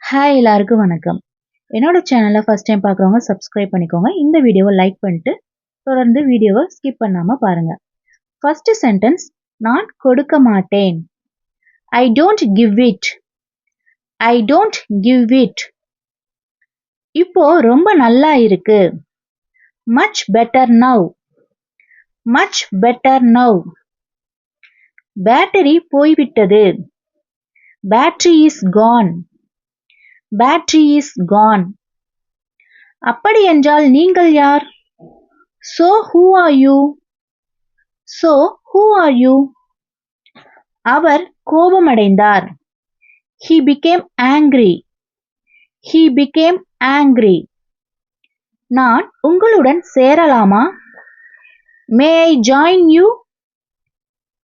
Hi எல்லாருக்கும் வணக்கம். என்னோட சேனலை ஃபர்ஸ்ட் டைம் பார்க்குறவங்க சப்ஸ்கிரைப் பண்ணிக்கோங்க. இந்த வீடியோவை லைக் பண்ணிட்டு தொடர்ந்து வீடியோவை ஸ்கிப் பண்ணாமல் பாருங்கள். ஃபர்ஸ்ட் சென்டென்ஸ், நான் கொடுக்க மாட்டேன். I don't give it. I don't give it. இப்போ ரொம்ப நல்லா இருக்கு. Much better now. Much better now. Battery போய்விட்டது. Battery is gone. Battery is gone. அப்படி என்றால் நீங்கள் யார்? So who are you? So who are you? Our கோபமடைந்தார். He became angry. He became angry. நான் உங்களுடன் சேரலாமா? May I join you?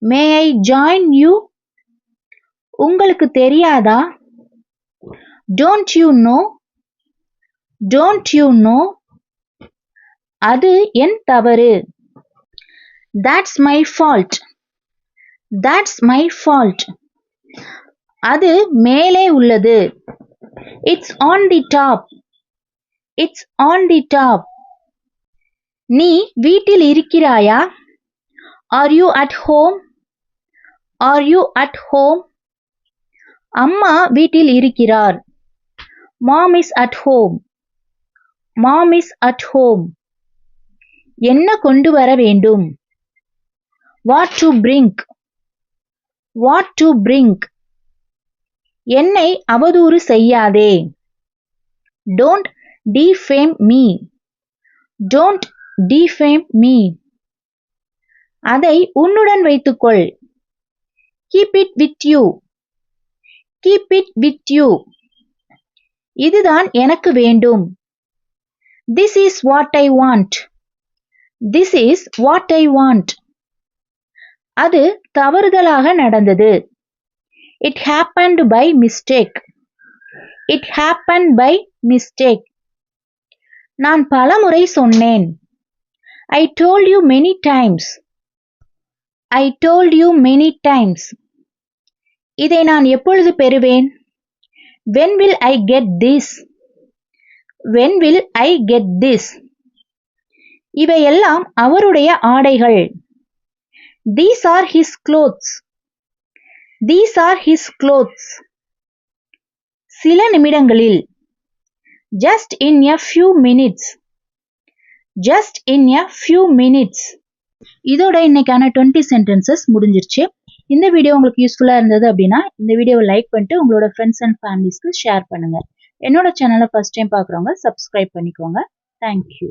May I join you? உங்களுக்கு தெரியாதா? Don't you know? Don't you know? அது என் தவறு. That's my fault. That's my fault. அது மேலே உள்ளது. It's on the top. It's on the top. நீ வீட்டில் இருக்கிறாயா? Are you at home? Are you at home? அம்மா வீட்டில் இருக்கிறார். Mom is at home. Mom is at home. என்ன கொண்டு வர வேண்டும்? What to bring? What to bring? என்னை அவதூறு செய்யாதே. Don't defame me. Don't defame me. அதை உன்னுடன் வைத்துக்கொள். Keep it with you. Keep it with you. இதுதான் எனக்கு வேண்டும். This is what I want. This is what I want. அது தவறுதலாக நடந்தது. It happened by mistake. It happened by mistake. நான் பலமுறை சொன்னேன். I told you many times. I told you many times. இதை நான் எப்பொழுது பெறுவேன்? When will I get this? When will I get this? இவையெல்லாம் அவருடைய ஆடைகள். These are his clothes. These are his clothes. சில நிமிடங்களில். Just in a few minutes. Just in a few minutes. இதோட இன்னைக்கான 20 sentences முடிஞ்சிருச்சு. இந்த வீடியோ உங்களுக்கு யூஸ்ஃபுல்லாக இருந்தது அப்படின்னா இந்த வீடியோவை லைக் பண்ணிட்டு உங்களோட ஃப்ரெண்ட்ஸ் அண்ட் ஃபேமிலிஸ்க்கு ஷேர் பண்ணுங்கள். என்னோட சேனலை ஃபர்ஸ்ட் டைம் பார்க்குறவங்க சப்ஸ்கிரைப் பண்ணிக்கோங்க. தேங்க்யூ.